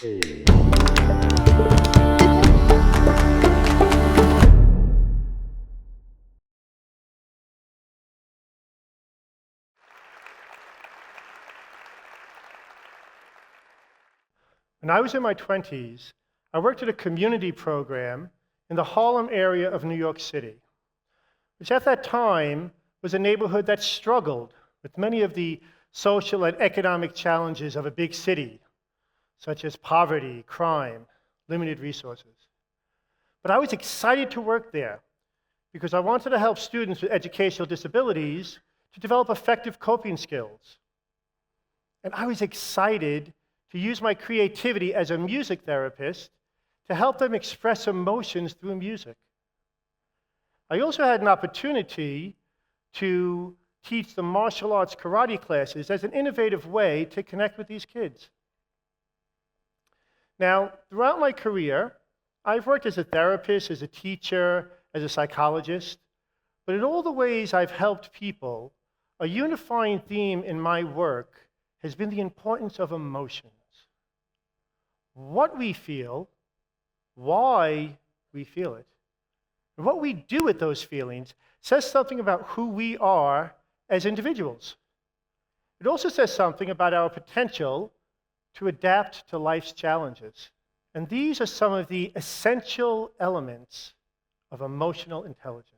When I was in my 20s, I worked at a community program in the Harlem area of New York City, which at that time was a neighborhood that struggled with many of the social and economic challenges of a big city, such as poverty, crime, limited resources. But I was excited to work there because I wanted to help students with educational disabilities to develop effective coping skills. And I was excited to use my creativity as a music therapist to help them express emotions through music. I also had an opportunity to teach the martial arts karate classes as an innovative way to connect with these kids. Now, throughout my career, I've worked as a therapist, as a teacher, as a psychologist, but in all the ways I've helped people, a unifying theme in my work has been the importance of emotions. What we feel, why we feel it, and what we do with those feelings says something about who we are as individuals. It also says something about our potential to adapt to life's challenges. And these are some of the essential elements of emotional intelligence.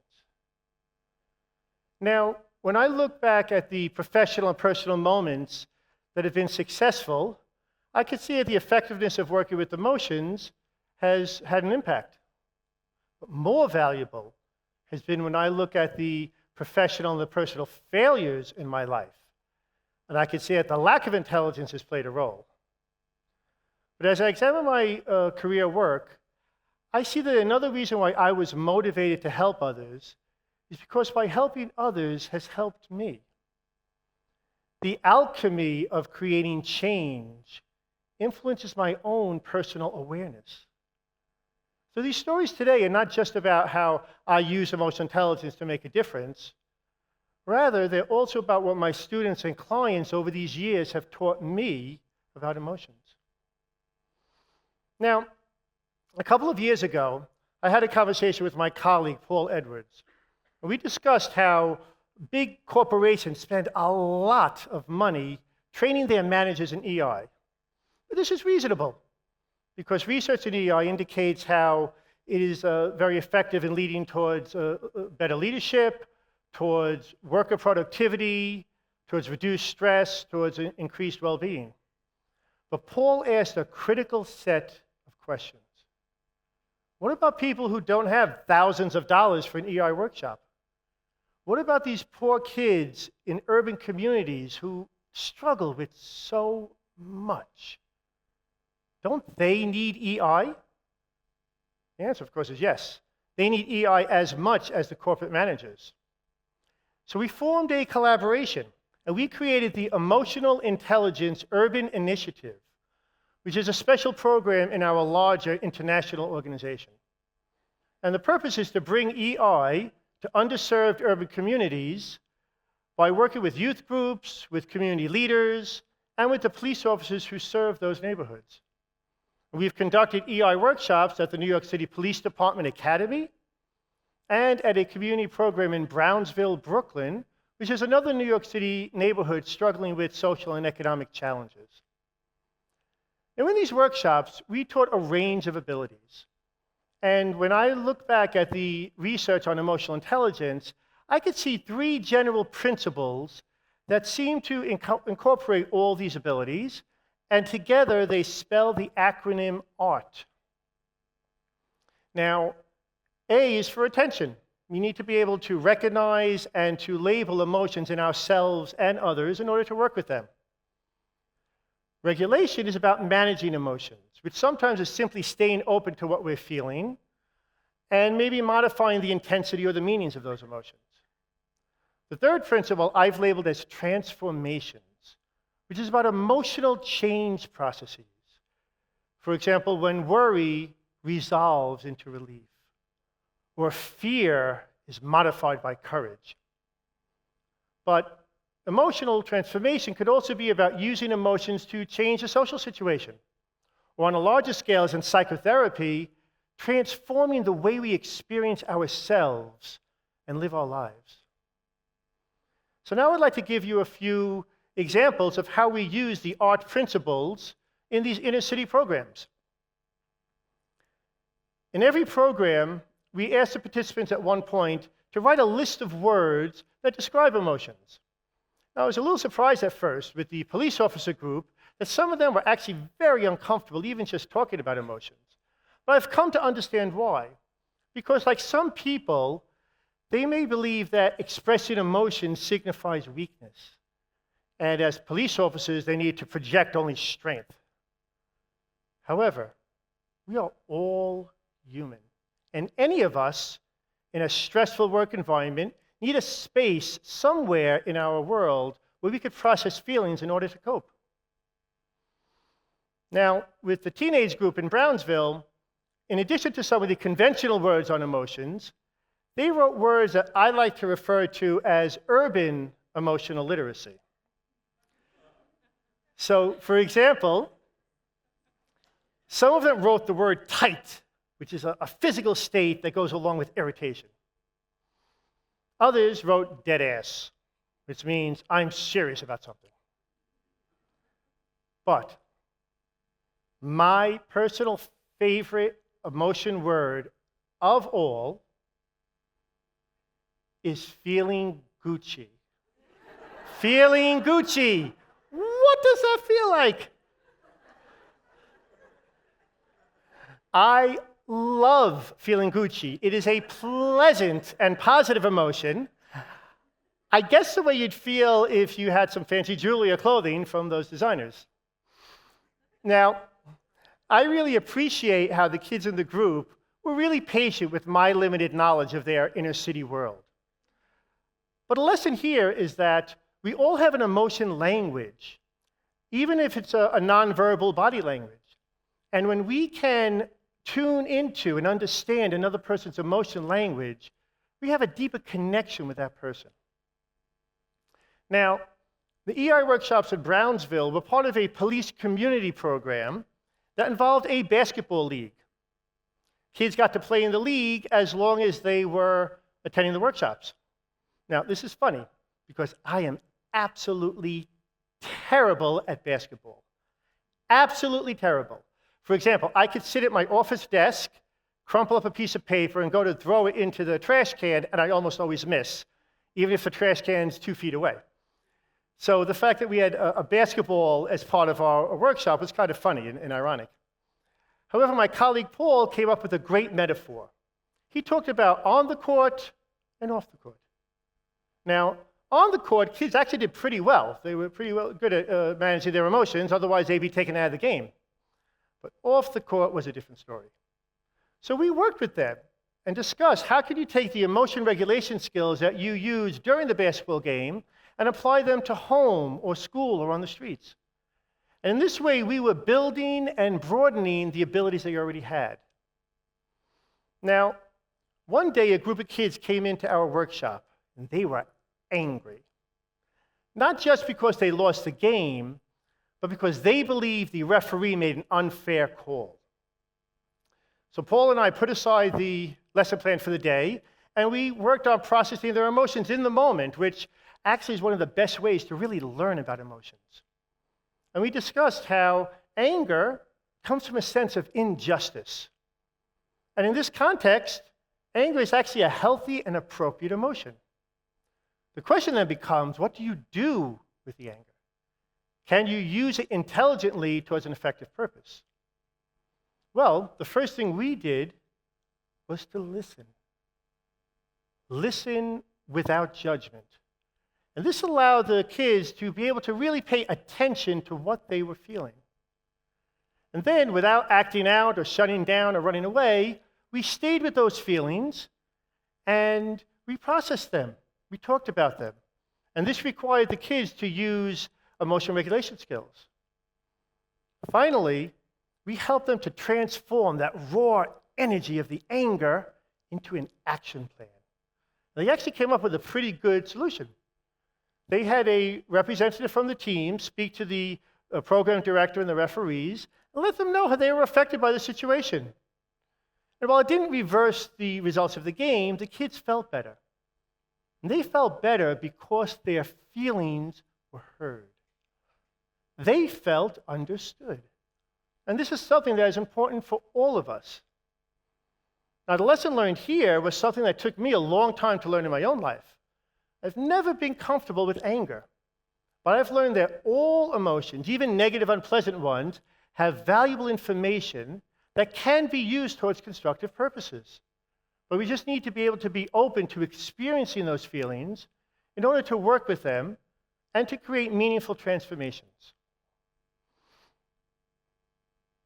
Now, when I look back at the professional and personal moments that have been successful, I can see that the effectiveness of working with emotions has had an impact. But more valuable has been when I look at the professional and the personal failures in my life. And I can see that the lack of intelligence has played a role. But as I examine my career work, I see that another reason why I was motivated to help others is because by helping others has helped me. The alchemy of creating change influences my own personal awareness. So these stories today are not just about how I use emotional intelligence to make a difference. Rather, they're also about what my students and clients over these years have taught me about emotions. Now, a couple of years ago, I had a conversation with my colleague, Paul Edwards. And we discussed how big corporations spend a lot of money training their managers in EI. But this is reasonable, because research in EI indicates how it is very effective in leading towards better leadership, towards worker productivity, towards reduced stress, towards increased well-being. But Paul asked a critical set of questions. What about people who don't have thousands of dollars for an EI workshop? What about these poor kids in urban communities who struggle with so much? Don't they need EI? The answer, of course, is yes. They need EI as much as the corporate managers. So we formed a collaboration, and we created the Emotional Intelligence Urban Initiative, which is a special program in our larger international organization. And the purpose is to bring EI to underserved urban communities by working with youth groups, with community leaders, and with the police officers who serve those neighborhoods. We've conducted EI workshops at the New York City Police Department Academy and at a community program in Brownsville, Brooklyn, which is another New York City neighborhood struggling with social and economic challenges. And in these workshops, we taught a range of abilities. And when I look back at the research on emotional intelligence, I could see three general principles that seem to incorporate all these abilities, and together they spell the acronym ART. Now, A is for attention. We need to be able to recognize and to label emotions in ourselves and others in order to work with them. Regulation is about managing emotions, which sometimes is simply staying open to what we're feeling and maybe modifying the intensity or the meanings of those emotions. The third principle I've labeled as transformations, which is about emotional change processes. For example, when worry resolves into relief, or fear is modified by courage. But emotional transformation could also be about using emotions to change a social situation, or on a larger scale as in psychotherapy, transforming the way we experience ourselves and live our lives. So now I'd like to give you a few examples of how we use the art principles in these inner city programs. In every program, we ask the participants at one point to write a list of words that describe emotions. Now, I was a little surprised at first with the police officer group that some of them were actually very uncomfortable even just talking about emotions. But I've come to understand why. Because like some people, they may believe that expressing emotion signifies weakness. And as police officers, they need to project only strength. However, we are all human. And any of us in a stressful work environment need a space somewhere in our world where we could process feelings in order to cope. Now, with the teenage group in Brownsville, in addition to some of the conventional words on emotions, they wrote words that I like to refer to as urban emotional literacy. So, for example, some of them wrote the word tight, which is a physical state that goes along with irritation. Others wrote dead ass, which means I'm serious about something. But my personal favorite emotion word of all is feeling Gucci. Feeling Gucci. What does that feel like? I love feeling Gucci. It is a pleasant and positive emotion. I guess the way you'd feel if you had some fancy jewelry or clothing from those designers. Now, I really appreciate how the kids in the group were really patient with my limited knowledge of their inner city world. But a lesson here is that we all have an emotion language, even if it's a nonverbal body language. And when we can tune into and understand another person's emotion language, we have a deeper connection with that person. Now, the EI workshops in Brownsville were part of a police community program that involved a basketball league. Kids got to play in the league as long as they were attending the workshops. Now, this is funny because I am absolutely terrible at basketball. Absolutely terrible. For example, I could sit at my office desk, crumple up a piece of paper, and go to throw it into the trash can, and I almost always miss, even if the trash can's 2 feet away. So the fact that we had a basketball as part of our workshop was kind of funny and ironic. However, my colleague Paul came up with a great metaphor. He talked about on the court and off the court. Now, on the court, kids actually did pretty well. They were pretty well good at managing their emotions, otherwise they'd be taken out of the game. But off the court was a different story. So we worked with them and discussed how could you take the emotion regulation skills that you use during the basketball game and apply them to home or school or on the streets. And in this way, we were building and broadening the abilities they already had. Now, one day a group of kids came into our workshop, and they were angry. Not just because they lost the game, but because they believed the referee made an unfair call. So Paul and I put aside the lesson plan for the day, and we worked on processing their emotions in the moment, which actually is one of the best ways to really learn about emotions. And we discussed how anger comes from a sense of injustice. And in this context, anger is actually a healthy and appropriate emotion. The question then becomes, what do you do with the anger? Can you use it intelligently towards an effective purpose? Well, the first thing we did was to listen. Listen without judgment. And this allowed the kids to be able to really pay attention to what they were feeling. And then, without acting out or shutting down or running away, we stayed with those feelings and we processed them. We talked about them. And this required the kids to use emotion regulation skills. Finally, we helped them to transform that raw energy of the anger into an action plan. They actually came up with a pretty good solution. They had a representative from the team speak to the program director and the referees and let them know how they were affected by the situation. And while it didn't reverse the results of the game, the kids felt better. And they felt better because their feelings were heard. They felt understood. And this is something that is important for all of us. Now, the lesson learned here was something that took me a long time to learn in my own life. I've never been comfortable with anger, but I've learned that all emotions, even negative, unpleasant ones, have valuable information that can be used towards constructive purposes. But we just need to be able to be open to experiencing those feelings in order to work with them and to create meaningful transformations.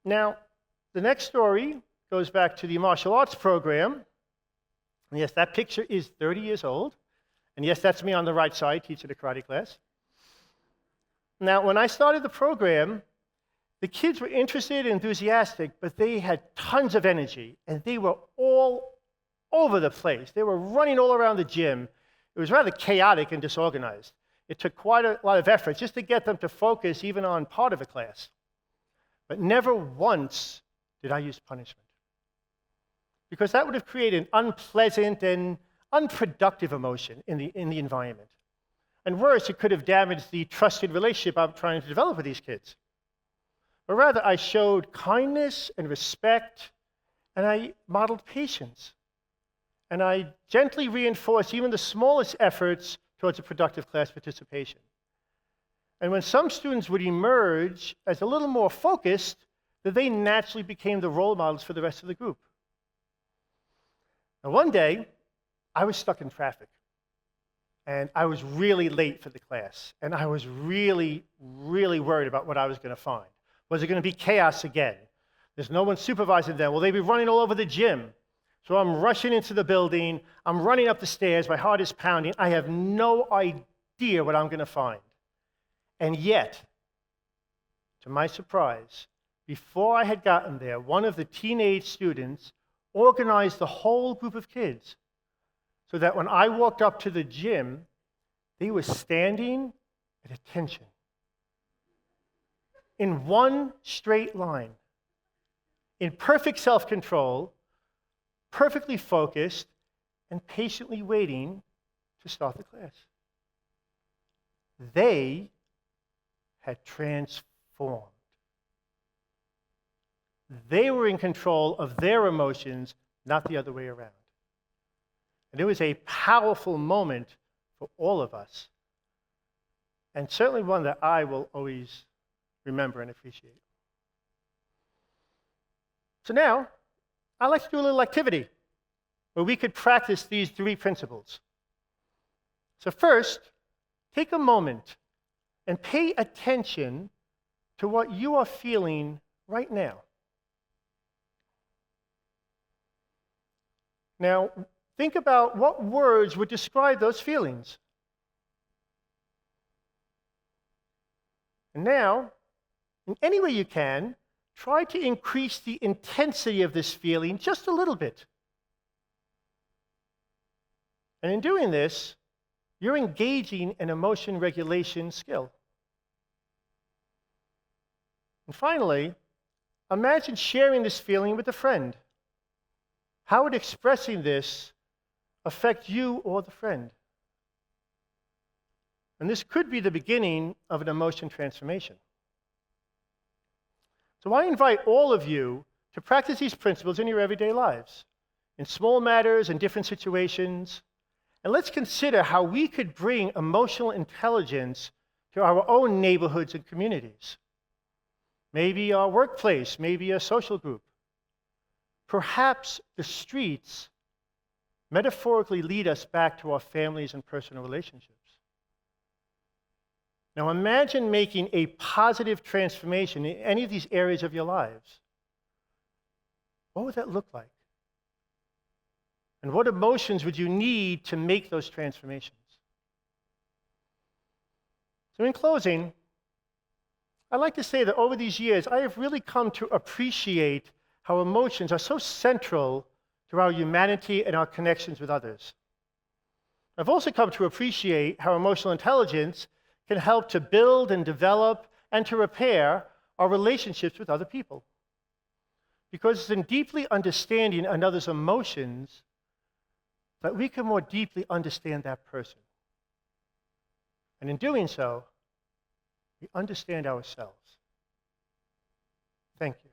Now, the next story goes back to the martial arts program. And yes, that picture is 30 years old. And yes, that's me on the right side teaching a karate class. Now, when I started the program, the kids were interested and enthusiastic, but they had tons of energy, and they were all over the place. They were running all around the gym. It was rather chaotic and disorganized. It took quite a lot of effort just to get them to focus even on part of a class. But never once did I use punishment, because that would have created an unpleasant and unproductive emotion in the environment. And worse, it could have damaged the trusted relationship I'm trying to develop with these kids. But rather, I showed kindness and respect, and I modeled patience. And I gently reinforced even the smallest efforts towards a productive class participation. And when some students would emerge as a little more focused, that they naturally became the role models for the rest of the group. Now, one day, I was stuck in traffic. And I was really late for the class. And I was really, really worried about what I was going to find. Was it going to be chaos again? There's no one supervising them. Will they be running all over the gym? So I'm rushing into the building. I'm running up the stairs. My heart is pounding. I have no idea what I'm going to find. And yet, to my surprise, before I had gotten there, one of the teenage students organized the whole group of kids so that when I walked up to the gym, they were standing at attention in one straight line, in perfect self-control, perfectly focused, and patiently waiting to start the class. They had transformed. They were in control of their emotions, not the other way around. And it was a powerful moment for all of us, and certainly one that I will always remember and appreciate. So now, I'd like to do a little activity where we could practice these 3 principles. So first, take a moment and pay attention to what you are feeling right now. Now, think about what words would describe those feelings. And now, in any way you can, try to increase the intensity of this feeling just a little bit. And in doing this, you're engaging an emotion regulation skill. And finally, imagine sharing this feeling with a friend. How would expressing this affect you or the friend? And this could be the beginning of an emotion transformation. So I invite all of you to practice these principles in your everyday lives, in small matters and different situations. And let's consider how we could bring emotional intelligence to our own neighborhoods and communities. Maybe our workplace, maybe a social group. Perhaps the streets metaphorically lead us back to our families and personal relationships. Now imagine making a positive transformation in any of these areas of your lives. What would that look like? And what emotions would you need to make those transformations? So in closing, I'd like to say that over these years, I have really come to appreciate how emotions are so central to our humanity and our connections with others. I've also come to appreciate how emotional intelligence can help to build and develop and to repair our relationships with other people. Because it's in deeply understanding another's emotions that we can more deeply understand that person. And in doing so, we understand ourselves. Thank you.